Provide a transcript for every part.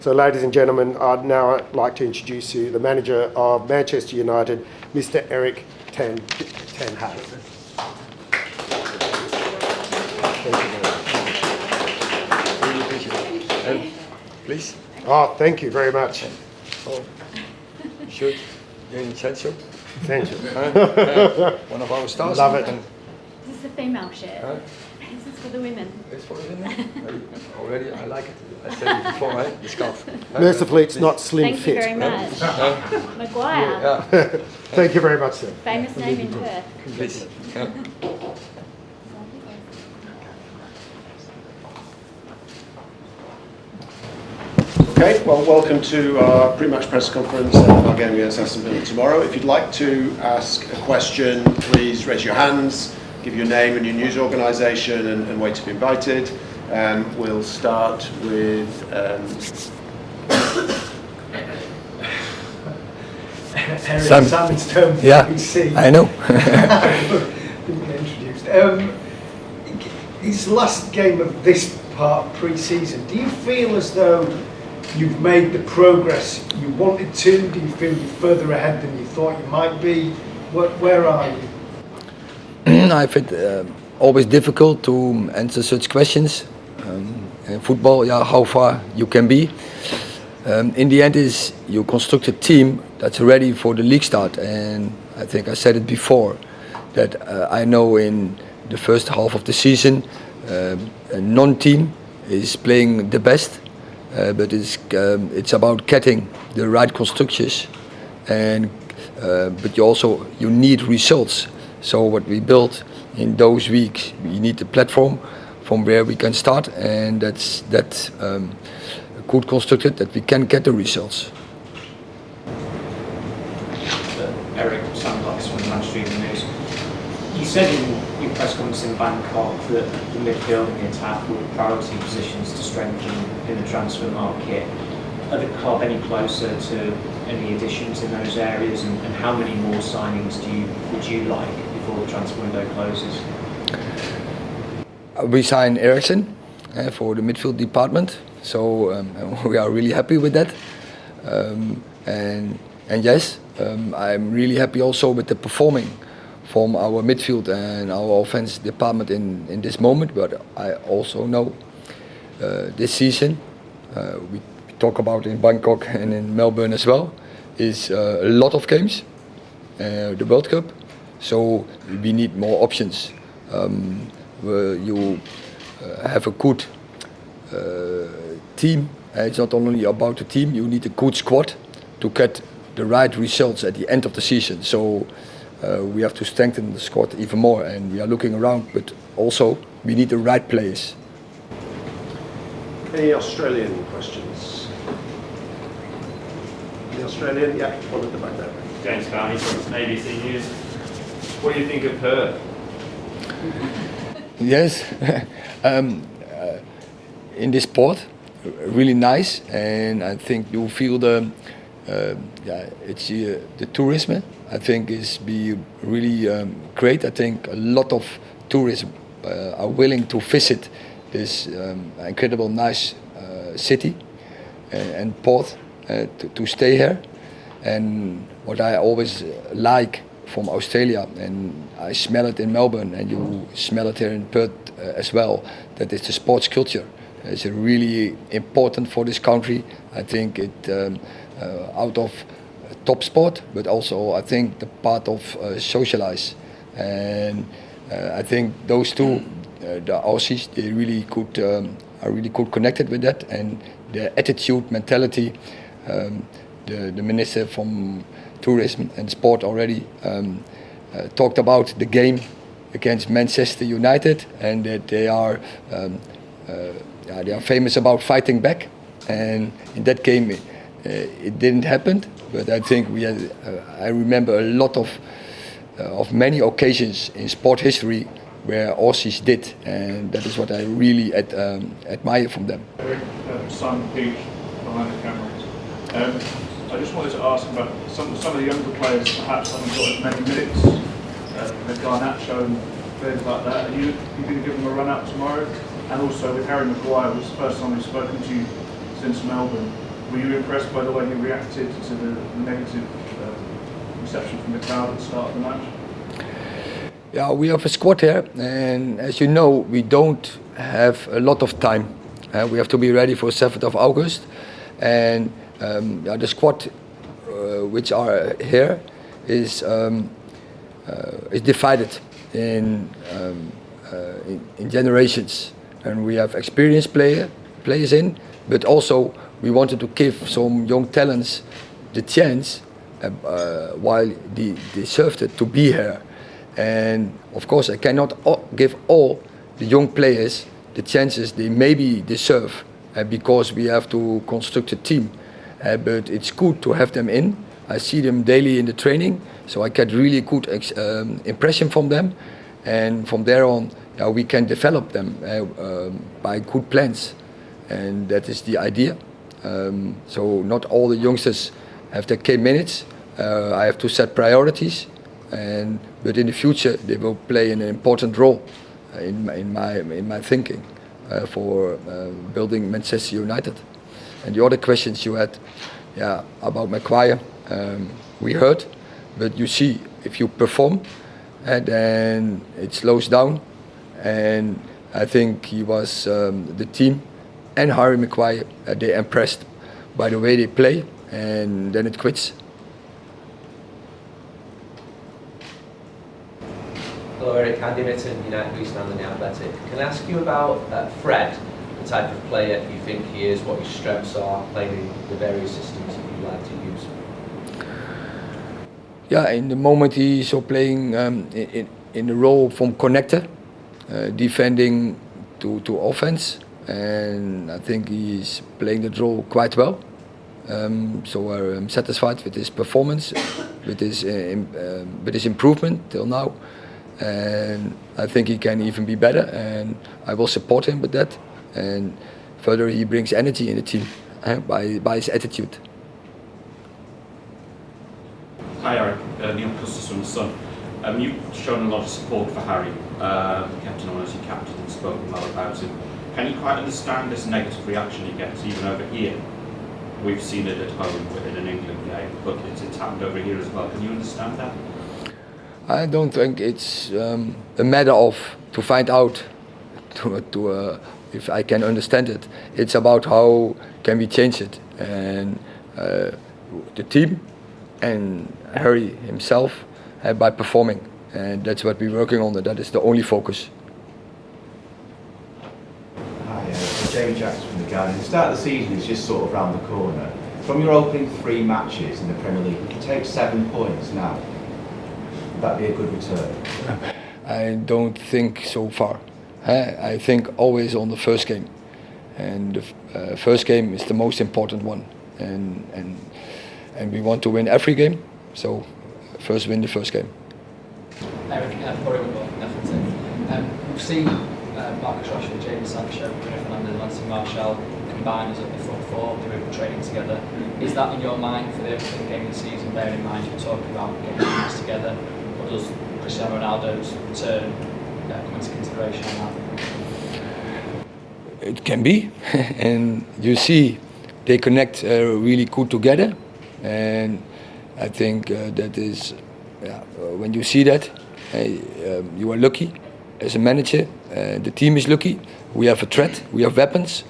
So ladies and gentlemen, I'd now like to introduce you the manager of Manchester United, Mr. Erik ten Hag. Please. Oh, thank you very much. Oh, shoot. You're in chat shop. Thank you. One of our stars. Love it. This is the female shirt. This is for the women. It's for the women. Already, I like it. I said it before, right? The scarf. Mercifully, it's not slim Thank fit. you very much. Maguire. Yeah. Thank you very much, sir. Famous name in Perth. Please. Okay, well, welcome to our pre-match press conference at our game against Aston Villa tomorrow. If you'd like to ask a question, please raise your hands, give your name and your news organisation, and wait to be invited. We'll start with Simon Stone, Yeah, BBC. I know. Didn't get introduced. It's the last game of this part pre-season. Do you feel as though you've made the progress you wanted to? Do you feel you're further ahead than you thought you might be? Where are you? I find always difficult to answer such questions. In football, yeah, how far you can be. In the end, is you construct a team that's ready for the league start, and I think I said it before that I know in the first half of the season a non-team is playing the best, but it's about getting the right constructions, and but you need results. So what we built in those weeks, we need a platform from where we can start, and that's good constructed that we can get the results. Eric, Sandbox from Manchester News. You said in your press conference in Bangkok that the midfield and the attack were priority positions to strengthen in the transfer market. Are the club any closer to any additions in those areas, and how many more signings would you like before the transfer window closes? We signed Eriksen for the midfield department, so we are really happy with that. And yes, I'm really happy also with the performing from our midfield and our offense department in this moment. But I also know this season, we talk about in Bangkok and in Melbourne as well, is a lot of games, the World Cup, so we need more options. Where you have a good team. It's not only about the team, you need a good squad to get the right results at the end of the season. So we have to strengthen the squad even more, and we are looking around, but also we need the right players. any Australian questions? The Australian, yeah, one at the back there. James Carney from ABC News. What do you think of Perth? Yes, in this port, really nice, and I think you feel it's the tourism. I think is be really great. I think a lot of tourists are willing to visit this incredible nice city and port to stay here. And what I always like from Australia, and I smell it in Melbourne, and you smell it here in Perth as well, that it's the sports culture. It's really important for this country. I think it out of top sport, but also I think the part of socialize. And I think those two, the Aussies, they really could are really good connected with that, and the attitude, mentality. The minister from tourism and sport already talked about the game against Manchester United, and that they are famous about fighting back. And in that game, it didn't happen. But I think we had, I remember a lot of many occasions in sport history where Aussies did, and that is what I really admire from them. Simon Peach behind the cameras. I just wanted to ask about some of the younger players perhaps haven't got as many minutes. The Garnacho and players like that. Are you going to give them a run out tomorrow? And also with Harry Maguire, it was the first time we've spoken to you since Melbourne. Were you impressed by the way he reacted to the negative reception from the crowd at the start of the match? Yeah, we have a squad here, and as you know, we don't have a lot of time. We have to be ready for 7th of August, and the squad which are here is divided in generations, and we have experienced players in, but also we wanted to give some young talents the chance while they deserved it to be here. And of course I cannot give all the young players the chances they maybe deserve because we have to construct a team. But it's good to have them in. I see them daily in the training, so I get really good impression from them. And from there on, we can develop them by good plans. And that is the idea. So not all the youngsters have their K minutes. I have to set priorities. But in the future, they will play an important role in my thinking for building Manchester United. And the other questions you had, about Maguire, we heard, but you see, if you perform, then it slows down. And I think he was the team and Harry Maguire, they impressed by the way they play, and then it quits. Hello Eric, Andy Mitten, United East and the Athletic. Can I ask you about Fred, the type of player you think he is, what his strengths are, playing the various systems that you like to use? Yeah, in the moment he's playing in the role from connector, defending to offense, and I think he's playing that role quite well. So I'm satisfied with his performance, with his improvement till now. And I think he can even be better, and I will support him with that. And further, he brings energy in the team by his attitude. Hi Eric, Neil Custis from The Sun. You've shown a lot of support for Harry, kept him on as your captain and spoken well about him. Can you quite understand this negative reaction he gets even over here? We've seen it at home in an England game, but it's happened over here as well. Can you understand that? I don't think it's a matter of to find out if I can understand it. It's about how can we change it, and the team and Harry himself by performing, and that's what we're working on. That is the only focus. Hi, James Jackson from The Guardian. The start of the season is just sort of round the corner. From your opening 3 matches in the Premier League, you can take 7 points now. Would that be a good return? I don't think so far. I think always on the first game, and the first game is the most important one, and we want to win every game. So first win the first game. Eric, we've seen Marcus Rashford, James Sancho, Bruno Fernandes, Lansing Marshall combined as a front four, they were training together. Is that in your mind for the opening game of the season, bearing in mind you're talking about getting teams together, or does Cristiano Ronaldo's return come into consideration on that? It can be, and you see they connect really good together, and I think that is, when you see that, you are lucky as a manager. The team is lucky. We have a threat, we have weapons,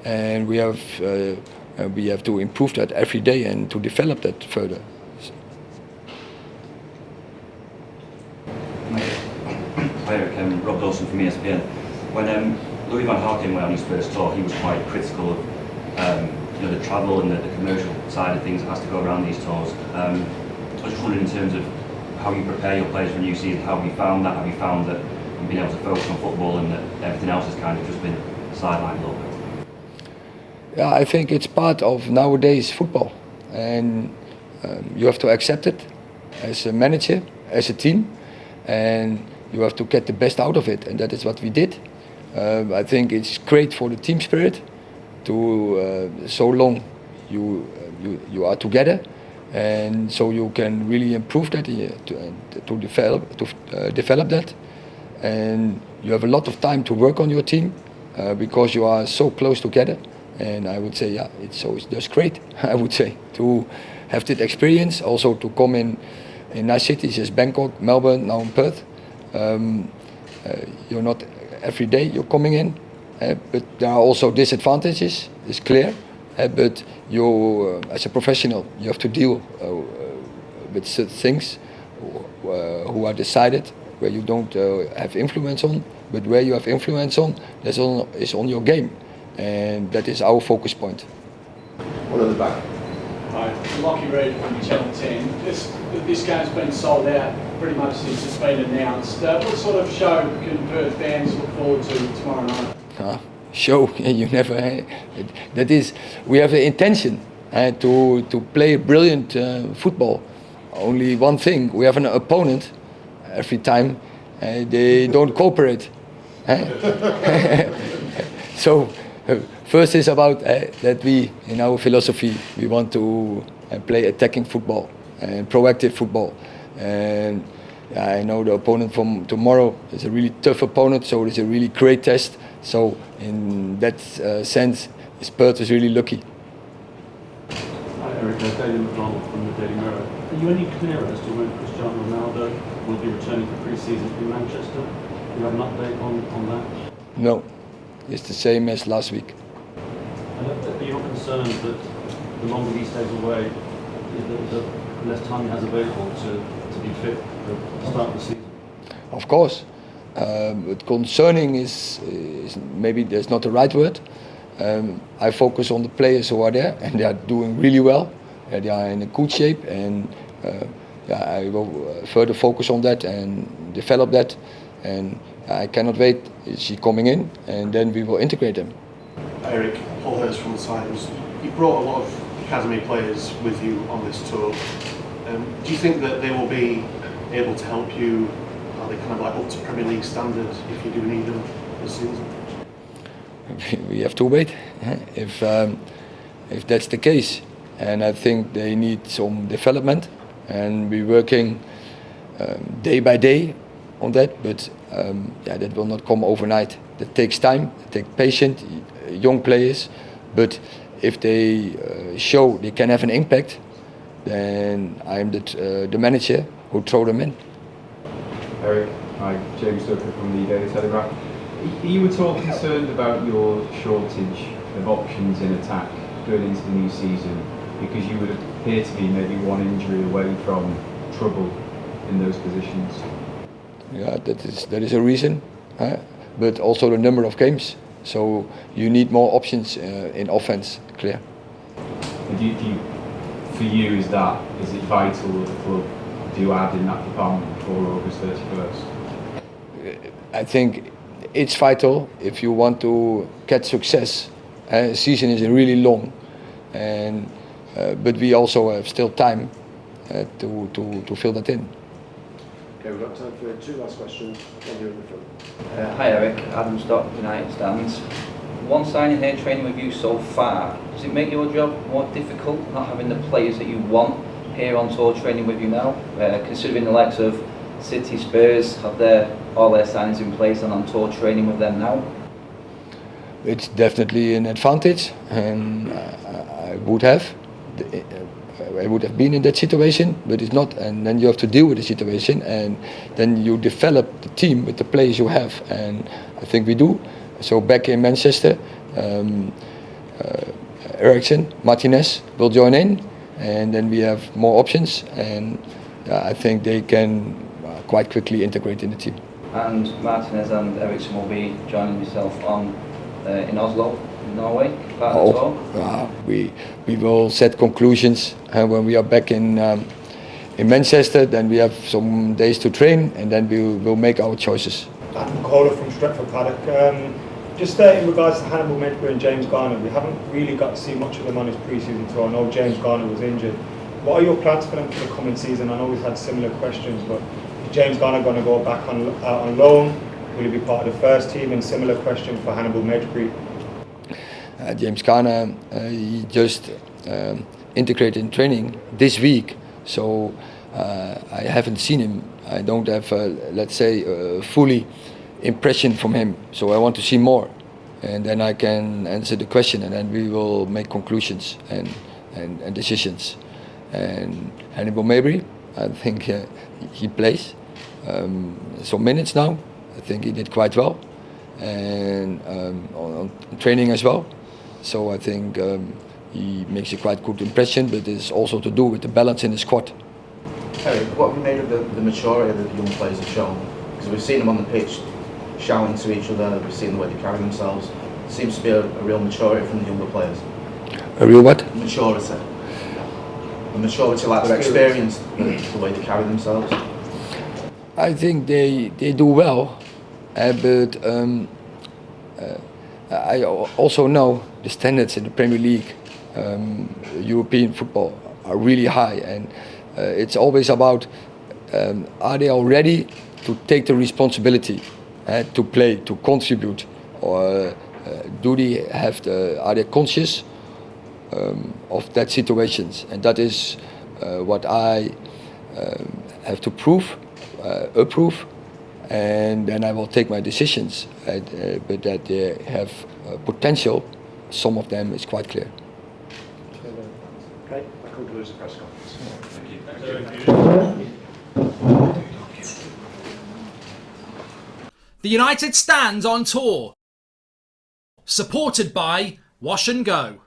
and we have to improve that every day and to develop that further. Hi Eric, Rob Dawson from ESPN. When Louis van Gaal came away on his first tour, he was quite critical of the travel and the commercial side of things that has to go around these tours. I was just wondering in terms of how you prepare your players for a new season, how have you found that? Have you found that you've been able to focus on football and that everything else has kind of just been sidelined a little bit? Yeah, I think it's part of nowadays football, and you have to accept it as a manager, as a team, and you have to get the best out of it, and that is what we did. I think it's great for the team spirit to so long you are together, and so you can really improve that to develop that, and you have a lot of time to work on your team because you are so close together, And I would say, yeah, it's just great. I would say to have that experience, also to come in nice cities as Bangkok, Melbourne, now in Perth. You're not every day you're coming in, but there are also disadvantages. It's clear, but you, as a professional, you have to deal with certain things who are decided, where you don't have influence on, but where you have influence on, is on your game, and that is our focus point. One at the back. Hi, Lockie Reid from Channel 10. This game's been sold out pretty much since it's been announced. What sort of show can Perth fans look forward to tomorrow night? Show, you never. That is, we have the intention to play brilliant football. Only one thing, we have an opponent every time they don't cooperate. So first is about that we, in our philosophy, we want to play attacking football and proactive football. And I know the opponent from tomorrow is a really tough opponent, so it's a really great test. So in that sense, Perth is really lucky. Hi Eric, David McDonald from the Daily Mirror. Are you any clearer as to when Cristiano Ronaldo will be returning for pre-season in Manchester? Do you have an update on that? No, it's the same as last week. Are you not concerned that the longer he stays away, the less time he has available to be fit for the start of the season? Of course, but concerning is maybe that's not the right word. I focus on the players who are there, and they are doing really well. They are in a good shape, and I will further focus on that and develop that. And I cannot wait. Is he coming in, and then we will integrate them. Eric, Paul Hurst from the Times. You brought a lot of academy players with you on this tour. Do you think that they will be able to help you? Are they kind of like up to Premier League standard if you do need them this season? We have to wait if that's the case, and I think they need some development, and we're working day by day on that. But that will not come overnight. That takes time. It takes patience, young players. But if they show they can have an impact, then I'm the manager who throw them in. Eric, hi, James Tucker from the Daily Telegraph. Are you at all concerned about your shortage of options in attack going into the new season? Because you would appear to be maybe one injury away from trouble in those positions. Yeah, that is a reason, but also the number of games. So you need more options in offense, clear. And for you, is it vital that the club do add in that department before August 31st? I think it's vital if you want to get success. Season is really long, and but we also have still time to fill that in. Okay, we've got time for two last questions. One here in the front. Hi Eric, Adam Stock, United Stands. One signing here training with you so far, does it make your job more difficult not having the players that you want here on tour training with you now, considering the likes of City, Spurs have all their signings in place and on tour training with them now? It's definitely an advantage, and I would have been in that situation, but it's not. And then you have to deal with the situation, and then you develop the team with the players you have, and I think we do. So back in Manchester, Ericsson, Martinez will join in, and then we have more options, and I think they can quite quickly integrate in the team. And Martinez and Ericsson will be joining yourself on in Oslo, in Norway, part of the tour? We will set conclusions when we are back in Manchester. Then we have some days to train, and then we will make our choices. Adam Kohler from Stretford Paddock. Just in regards to Hannibal Medbury and James Garner, we haven't really got to see much of them on his pre-season tour. I know James Garner was injured. What are your plans for them for the coming season? I know we've had similar questions, but is James Garner going to go back on loan? Will he be part of the first team? And similar question for Hannibal Medbury. James Garner, he just integrated in training this week, so I haven't seen him. I don't have, let's say, fully impression from him. So I want to see more. and then I can answer the question, and then we will make conclusions and decisions. And Hannibal Mabry, I think he plays some minutes now. I think he did quite well, and on training as well. So I think he makes a quite good impression, but it's also to do with the balance in the squad. Eric, what have you made of the maturity that the young players have shown? Because we've seen them on the pitch shouting to each other, we've seen the way they carry themselves. It seems to be a real maturity from the younger players. A real what? Maturity. A maturity, like their experience, the way they carry themselves. I think they do well, but I also know the standards in the Premier League, European football, are really high, and it's always about are they all ready to take the responsibility to play, to contribute, or do they have are they conscious of that situations? And that is what I have to approve, and then I will take my decisions. But that they have potential, some of them is quite clear. Okay, that concludes the press conference. Thank you. The United stands on tour, supported by Wash and Go.